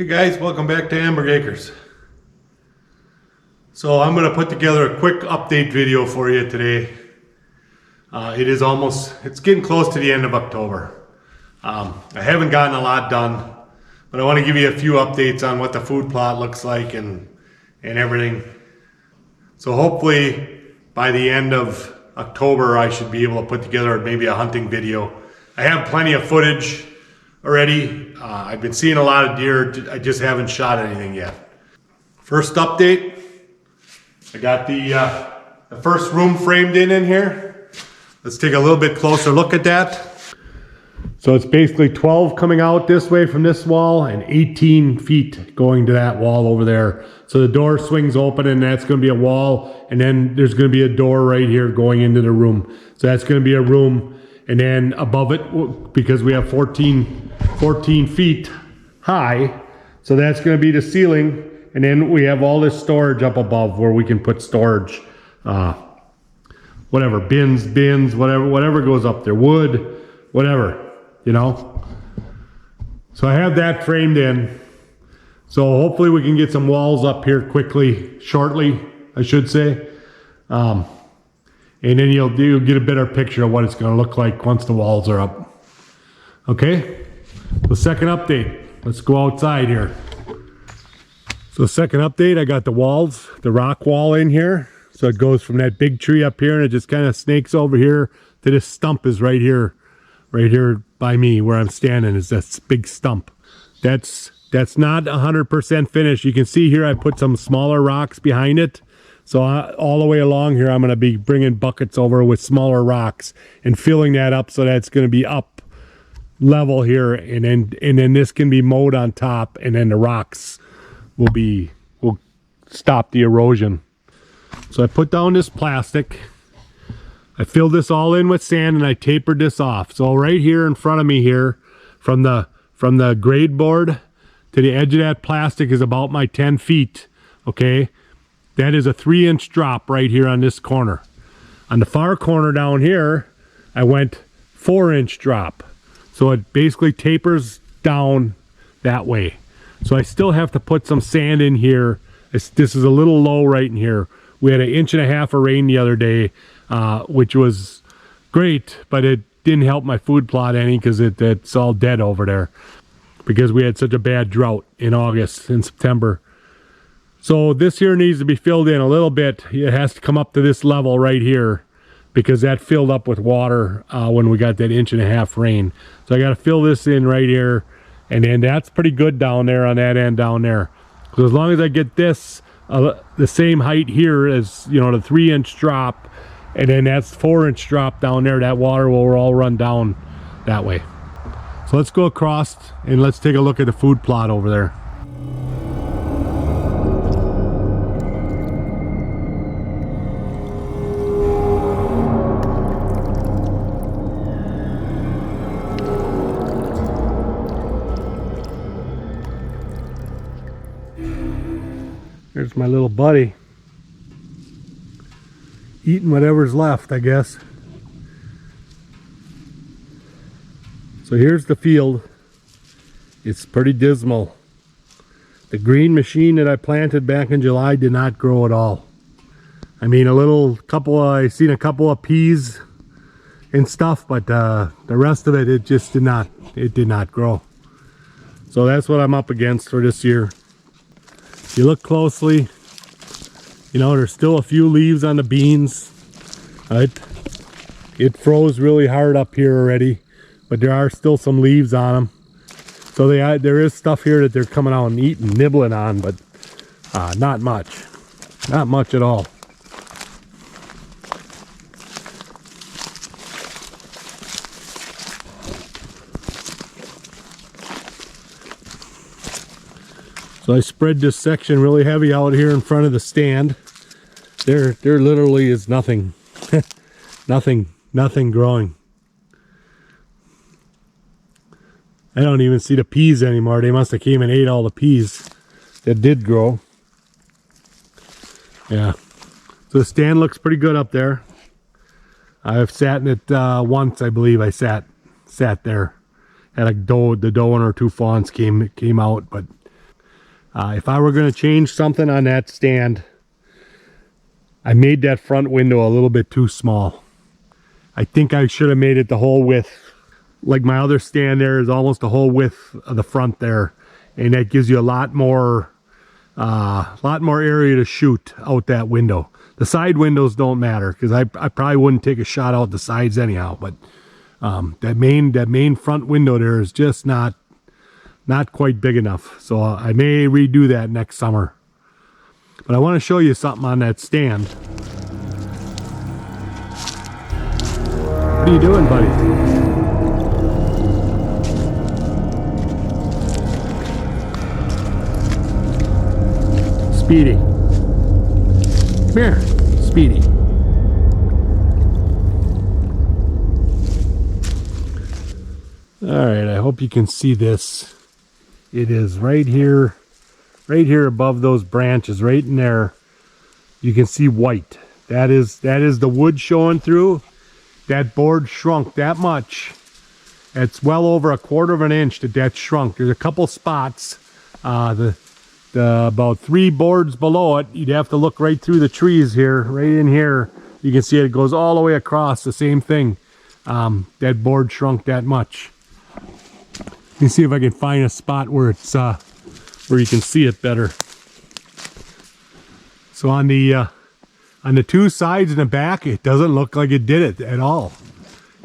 Hey guys, welcome back to Amberg Acres. So I'm going to put together a quick update video for you today. It's getting close to the end of October. I haven't gotten a lot done, but I want to give you a few updates on what the food plot looks like and everything. So hopefully by the end of October I should be able to put together maybe a hunting video. I have plenty of footage already. I've been seeing a lot of deer. I just haven't shot anything yet. First update, I got the first room framed in here. Let's take a little bit closer look at that. So it's basically 12 coming out this way from this wall and 18 feet going to that wall over there. So the door swings open and that's going to be a wall, and then there's going to be a door right here going into the room. So that's going to be a room, and then above it, because we have 14 feet high, so that's going to be the ceiling, and then we have all this storage up above where we can put storage, whatever, bins, whatever goes up there, wood, whatever, you know. So I have that framed in, so hopefully we can get some walls up here shortly, I should say, and then you'll get a better picture of what it's going to look like once the walls are up. Okay. The second update, let's go outside here. So second update, I got the walls, the rock wall in here. So it goes from that big tree up here and it just kind of snakes over here to this stump is right here by me where I'm standing is this big stump. That's not 100% finished. You can see here I put some smaller rocks behind it. So all the way along here, I'm going to be bringing buckets over with smaller rocks and filling that up so that's going to be up level here, and then this can be mowed on top, and then the rocks will stop the erosion. So I put down this plastic, I filled this all in with sand, and I tapered this off. So right here in front of me here, from the grade board to the edge of that plastic is about my 10 feet. Okay, that is a 3-inch drop right here on this corner. On the far corner down here, I went 4-inch drop. So it basically tapers down that way. So I still have to put some sand in here. This is a little low right in here. We had 1.5 inches of rain the other day, which was great, but it didn't help my food plot any because it's all dead over there because we had such a bad drought in August and September. So this here needs to be filled in a little bit. It has to come up to this level right here, because that filled up with water when we got that 1.5 inch rain. So I got to fill this in right here, and then that's pretty good down there on that end down there. So as long as I get this the same height here as, you know, the 3-inch drop, and then that's 4-inch drop down there, that water will all run down that way. So let's go across and let's take a look at the food plot over there. There's my little buddy eating whatever's left, I guess. So here's the field. It's pretty dismal. The green machine that I planted back in July did not grow at all. I mean, I seen a couple of peas and stuff, but the rest of it, it did not grow. So that's what I'm up against for this year. If you look closely, you know, there's still a few leaves on the beans. It froze really hard up here already, but there are still some leaves on them. So there is stuff here that they're coming out and eating, nibbling on, but not much. Not much at all. So I spread this section really heavy out here in front of the stand. There literally is nothing, nothing growing. I don't even see the peas anymore. They must have came and ate all the peas that did grow. Yeah. So the stand looks pretty good up there. I've sat in it once, I believe. I sat there. Had the doe and her two fawns came out, but If I were going to change something on that stand, I made that front window a little bit too small. I think I should have made it the whole width. Like my other stand there is almost the whole width of the front there. And that gives you a lot more area to shoot out that window. The side windows don't matter because I probably wouldn't take a shot out the sides anyhow. But that main front window there is just not quite big enough. So I may redo that next summer. But I want to show you something on that stand. What are you doing, buddy? Speedy. Come here, Speedy. All right, I hope you can see this. It is right here above those branches, right in there. You can see white. That is the wood showing through. That board shrunk that much. It's well over 1/4 of an inch that shrunk. There's a couple spots. The about 3 boards below it, you'd have to look right through the trees here, right in here. You can see it goes all the way across, the same thing. That board shrunk that much. Let me see if I can find a spot where it's where you can see it better. So on the 2 sides in the back, it doesn't look like it did it at all.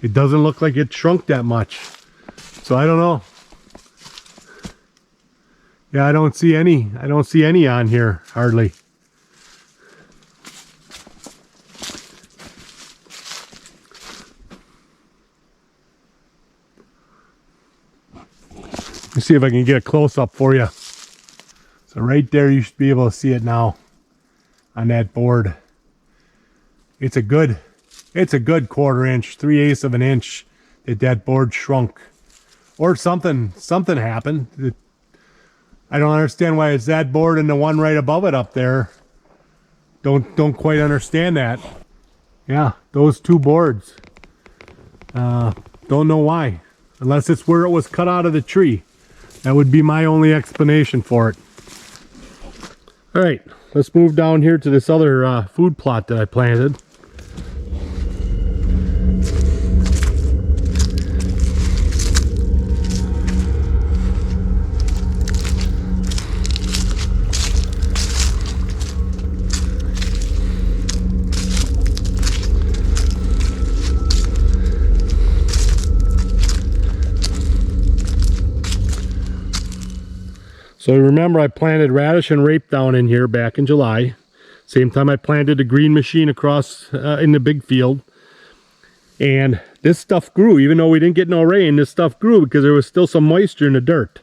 It doesn't look like it shrunk that much. So I don't know. Yeah, I don't see any on here, hardly. Let me see if I can get a close-up for you. So right there, you should be able to see it now on that board. It's a good 1/4 inch, 3/8 of an inch that board shrunk. Or something happened. I don't understand why it's that board and the one right above it up there. Don't quite understand that. Yeah, those 2 boards. Don't know why. Unless it's where it was cut out of the tree. That would be my only explanation for it. All right, let's move down here to this other food plot that I planted. So remember, I planted radish and rape down in here back in July. Same time I planted a green machine across in the big field. And this stuff grew. Even though we didn't get no rain, this stuff grew because there was still some moisture in the dirt.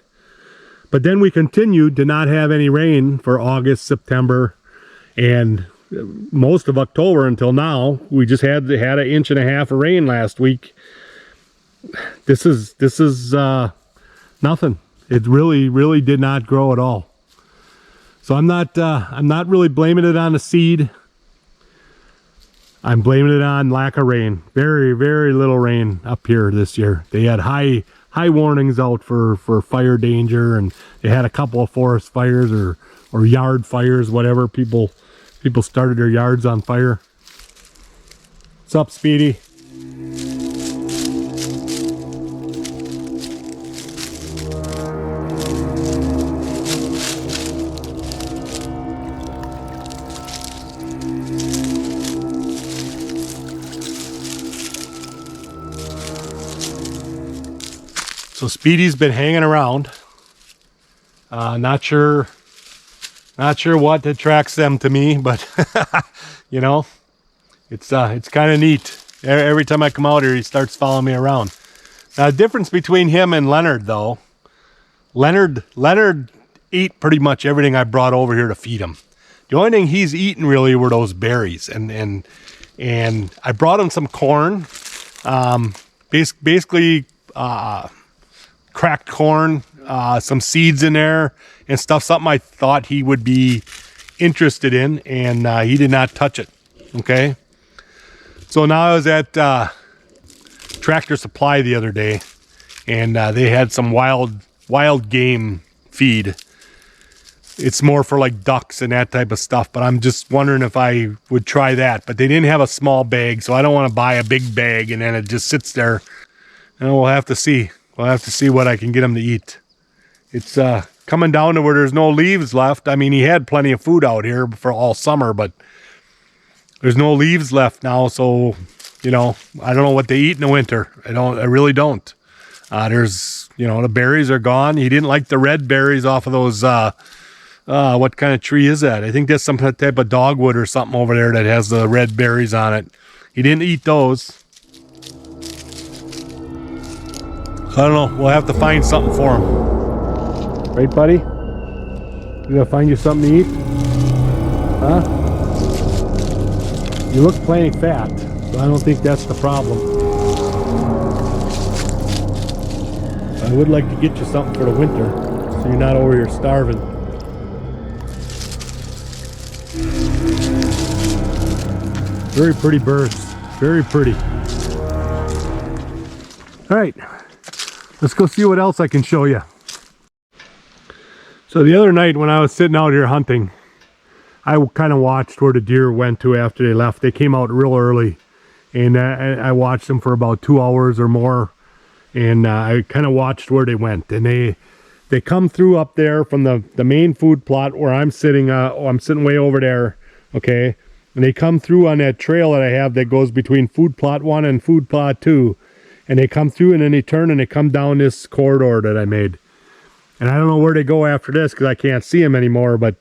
But then we continued to not have any rain for August, September, and most of October until now. We just had 1.5 inches of rain last week. This is nothing. It really did not grow at all. So I'm not really blaming it on the seed. I'm blaming it on lack of rain. Very little rain up here this year. They had high warnings out for fire danger, and they had a couple of forest fires or yard fires, whatever. People started their yards on fire. What's up, Speedy? So Speedy's been hanging around. Not sure what attracts them to me, but you know, it's kind of neat. Every time I come out here, he starts following me around. Now, the difference between him and Leonard, though, Leonard ate pretty much everything I brought over here to feed him. The only thing he's eaten really were those berries, and I brought him some corn, basically. Cracked corn, some seeds in there and stuff, something I thought he would be interested in, and he did not touch it. Okay, so now I was at Tractor Supply the other day, and they had some wild game feed. it's more for like ducks and that type of stuff, but I'm just wondering if I would try that. But they didn't have a small bag, so I don't want to buy a big bag and then it just sits there. And we'll have to see. We'll have to see what I can get them to eat. It's coming down to where there's no leaves left. I mean, he had plenty of food out here for all summer, but there's no leaves left now, so, you know, I don't know what they eat in the winter. I really don't. There's, you know, the berries are gone. He didn't like the red berries off of those, what kind of tree is that? I think that's some type of dogwood or something over there that has the red berries on it. He didn't eat those. So I don't know. We'll have to find something for him. Right, buddy? We gotta find you something to eat? Huh? You look plenty fat, so I don't think that's the problem. I would like to get you something for the winter, so you're not over here starving. Very pretty birds. Very pretty. All right, let's go see what else I can show you. So the other night when I was sitting out here hunting, I kind of watched where the deer went to after they left. They came out real early, and I watched them for about 2 hours or more, and I kind of watched where they went. And they come through up there from the main food plot where I'm sitting. I'm sitting way over there, okay? And they come through on that trail that I have that goes between food plot 1 and food plot 2, and they come through and then they turn and they come down this corridor that I made. And I don't know where they go after this because I can't see them anymore, but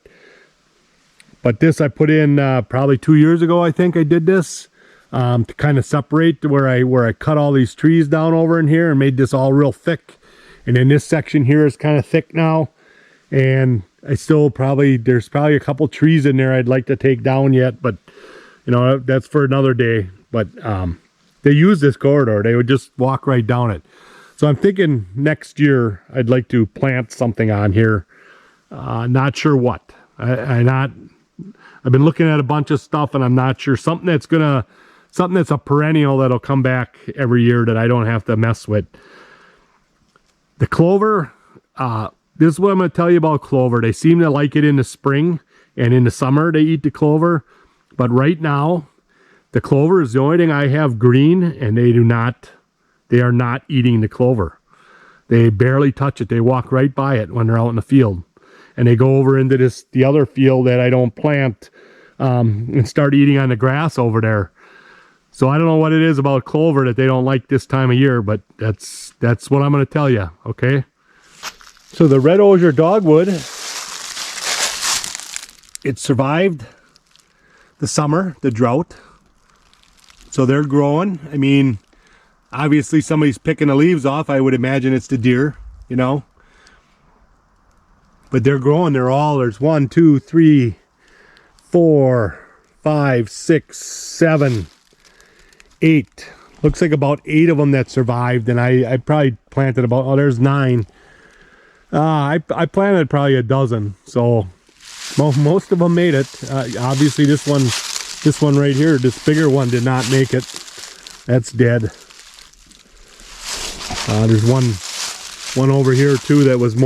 this I put in probably 2 years ago. I think I did this to kind of separate where I cut all these trees down over in here and made this all real thick. And then this section here is kind of thick now, and I still there's probably a couple trees in there I'd like to take down yet, but you know, that's for another day. But they use this corridor. They would just walk right down it. So I'm thinking next year I'd like to plant something on here. Not sure what. I've been looking at a bunch of stuff and I'm not sure. Something that's a perennial that'll come back every year that I don't have to mess with. The clover, this is what I'm going to tell you about clover. They seem to like it in the spring, and in the summer they eat the clover. But right now, the clover is the only thing I have green, and they are not eating the clover. They barely touch it. They walk right by it when they're out in the field. And they go over into the other field that I don't plant and start eating on the grass over there. So I don't know what it is about clover that they don't like this time of year, but that's what I'm going to tell you, okay? So the red osier dogwood, it survived the summer, the drought. So they're growing. I mean, obviously somebody's picking the leaves off. I would imagine it's the deer, you know. But they're growing. There's 1, 2, 3, 4, 5, 6, 7, 8. Looks like about 8 of them that survived, and I probably planted about, there's 9. I planted probably a dozen, so most of them made it. Obviously this one right here, this bigger one did not make it. That's dead. There's one over here too that was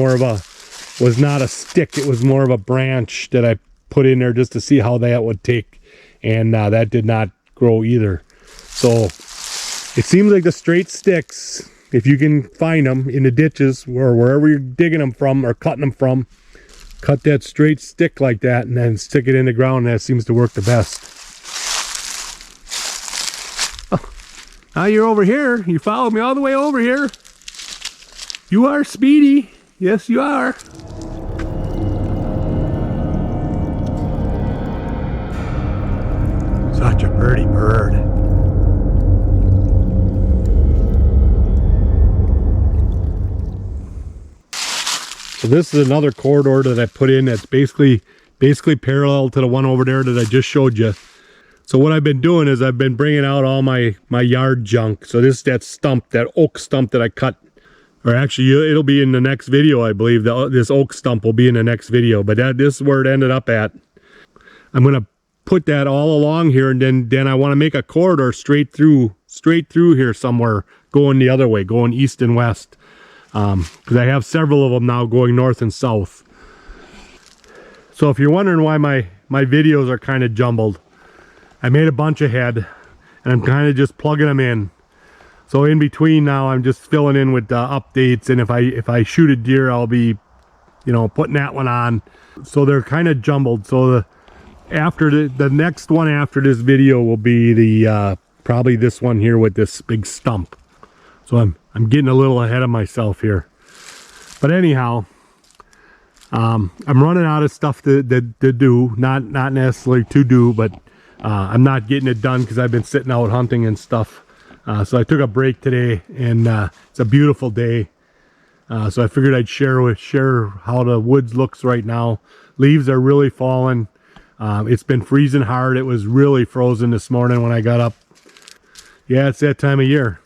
was not a stick, it was more of a branch that I put in there just to see how that would take, and that did not grow either. So it seems like the straight sticks, if you can find them in the ditches or wherever you're digging them from or cutting them from, cut that straight stick like that and then stick it in the ground, and that seems to work the best. Oh, now you're over here. You followed me all the way over here. You are speedy. Yes, you are. Such a pretty bird. So this is another corridor that I put in that's basically parallel to the one over there that I just showed you. So what I've been doing is I've been bringing out all my yard junk. So this is that stump, that oak stump that I cut. Or actually, it'll be in the next video, I believe. This oak stump will be in the next video. But this is where it ended up at. I'm going to put that all along here, and then I want to make a corridor straight through here somewhere, going the other way, going east and west. Because I have several of them now going north and south. So if you're wondering why my videos are kind of jumbled, I made a bunch ahead and I'm kind of just plugging them in. So in between now, I'm just filling in with updates, and if I shoot a deer, I'll be, you know, putting that one on. So they're kind of jumbled. So the next one after this video will be the probably this one here with this big stump. So I'm getting a little ahead of myself here. But anyhow, I'm running out of stuff to do, not necessarily to do, but I'm not getting it done because I've been sitting out hunting and stuff. So I took a break today, and it's a beautiful day. So I figured I'd share how the woods looks right now. Leaves are really falling. It's been freezing hard. It was really frozen this morning when I got up. Yeah, it's that time of year.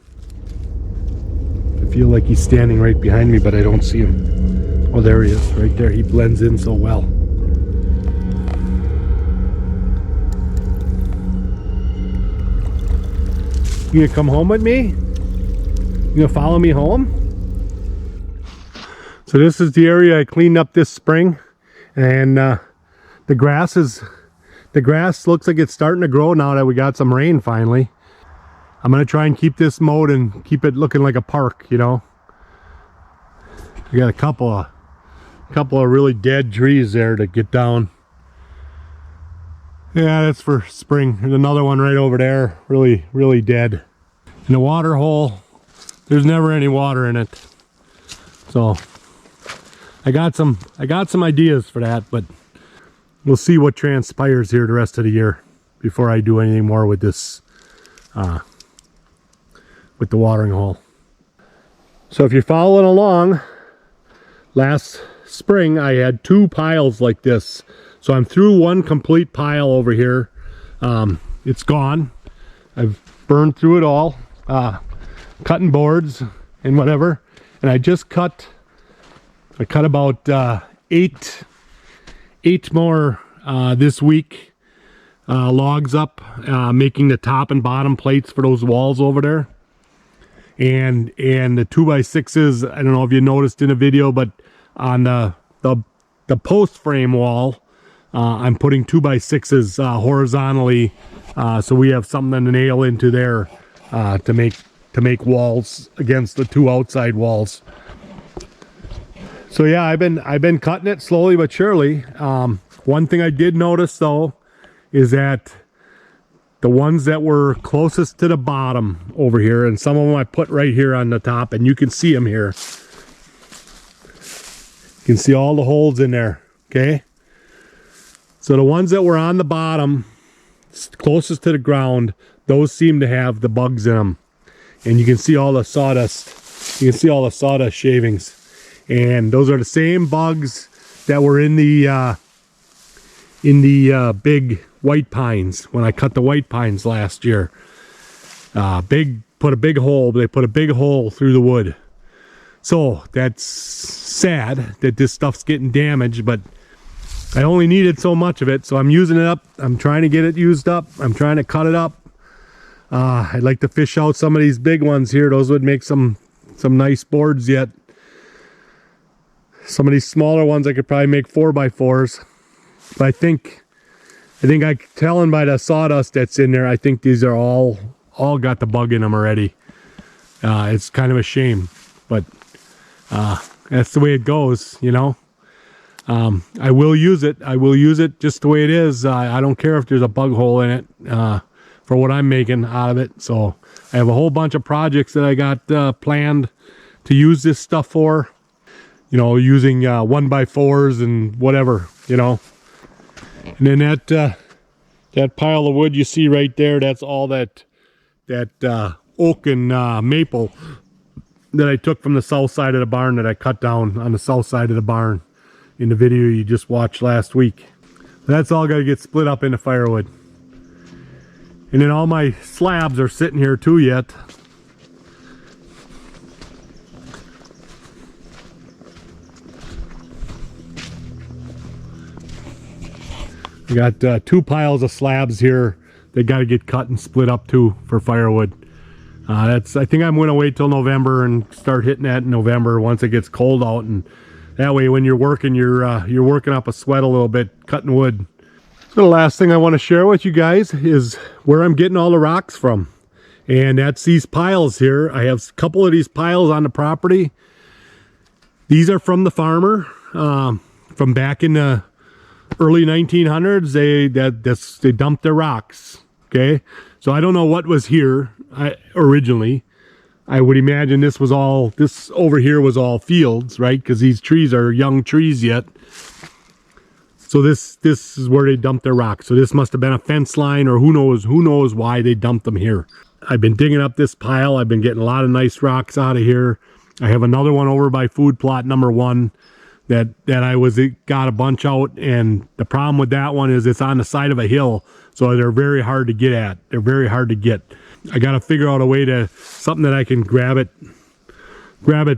I feel like he's standing right behind me, but I don't see him. Oh, there he is, right there. He blends in so well. You gonna come home with me? You gonna follow me home? So this is the area I cleaned up this spring, and the grass looks like it's starting to grow now that we got some rain finally. I'm gonna try and keep this mowed and keep it looking like a park, you know. We got a couple of really dead trees there to get down. Yeah, that's for spring. There's another one right over there, really dead. And the water hole, there's never any water in it. So I got some ideas for that, but we'll see what transpires here the rest of the year before I do anything more with this with the watering hole. So if you're following along, last spring I had 2 piles like this. So I'm through one complete pile over here. It's gone. I've burned through it all, cutting boards and whatever. And I just cut about 8 more this week, logs up, making the top and bottom plates for those walls over there. And the 2x6s, I don't know if you noticed in the video, but on the post frame wall, I'm putting 2x6s horizontally, so we have something to nail into there to make walls against the 2 outside walls. So yeah, I've been cutting it slowly but surely. One thing I did notice though is that the ones that were closest to the bottom over here, and some of them I put right here on the top, and you can see them here. You can see all the holes in there, okay? So the ones that were on the bottom, closest to the ground, those seem to have the bugs in them. And you can see all the sawdust. You can see all the sawdust shavings. And those are the same bugs that were in the big white pines when I cut the white pines last year. Put a big hole. They put a big hole through the wood. So that's sad that this stuff's getting damaged, but I only needed so much of it, so I'm using it up. I'm trying to get it used up. I'm trying to cut it up. I'd like to fish out some of these big ones here. Those would make some nice boards yet. Some of these smaller ones I could probably make 4x4s. But I think I can tell by the sawdust that's in there, I think these are all got the bug in them already. It's kind of a shame, but that's the way it goes, you know. I will use it. I will use it just the way it is. I don't care if there's a bug hole in it for what I'm making out of it. So I have a whole bunch of projects that I got planned to use this stuff for. You know, using 1x4s and whatever, you know. And then that pile of wood you see right there, that's all that oak and maple that I took from the south side of the barn that I cut down on the south side of the barn in the video you just watched last week. That's all got to get split up into firewood. And then all my slabs are sitting here too yet. We got 2 piles of slabs here. They got to get cut and split up too for firewood. I think I'm going to wait till November and start hitting that in November once it gets cold out, and That way when you're working, you're working up a sweat a little bit, cutting wood. So the last thing I want to share with you guys is where I'm getting all the rocks from. And that's these piles here. I have a couple of these piles on the property. These are from the farmer, from back in the early 1900s. They dumped their rocks. Okay, so I don't know what was here originally. I would imagine this over here was all fields, right? Because these trees are young trees yet. So this is where they dumped their rocks. So this must have been a fence line, or who knows why they dumped them here. I've been digging up this pile. I've been getting a lot of nice rocks out of here. I have another one over by food plot number 1 that I got a bunch out, and the problem with that one is it's on the side of a hill, so they're very hard to get at. They're very hard to get. I got to figure out a way to something that I can grab it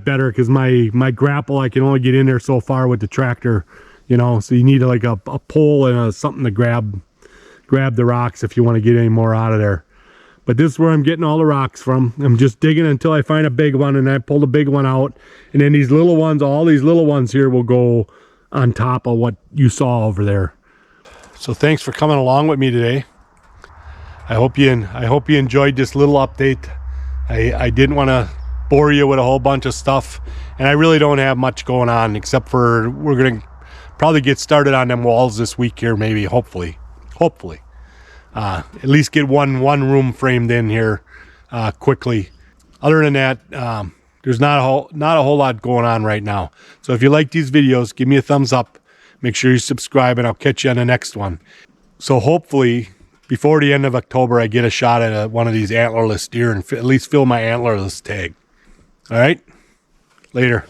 better, because my grapple, I can only get in there so far with the tractor, you know. So you need like a pole and something to grab the rocks if you want to get any more out of there. But this is where I'm getting all the rocks from. I'm just digging until I find a big one, and I pull the big one out. And then these little ones, all these little ones here will go on top of what you saw over there. So thanks for coming along with me today. I hope you enjoyed this little update. I didn't want to bore you with a whole bunch of stuff. And I really don't have much going on, except for we're going to probably get started on them walls this week here, maybe, hopefully. At least get one room framed in here quickly. Other than that, there's not a whole lot going on right now. So if you like these videos, give me a thumbs up. Make sure you subscribe, and I'll catch you on the next one. So hopefully before the end of October, I get a shot at one of these antlerless deer and at least fill my antlerless tag. All right, later.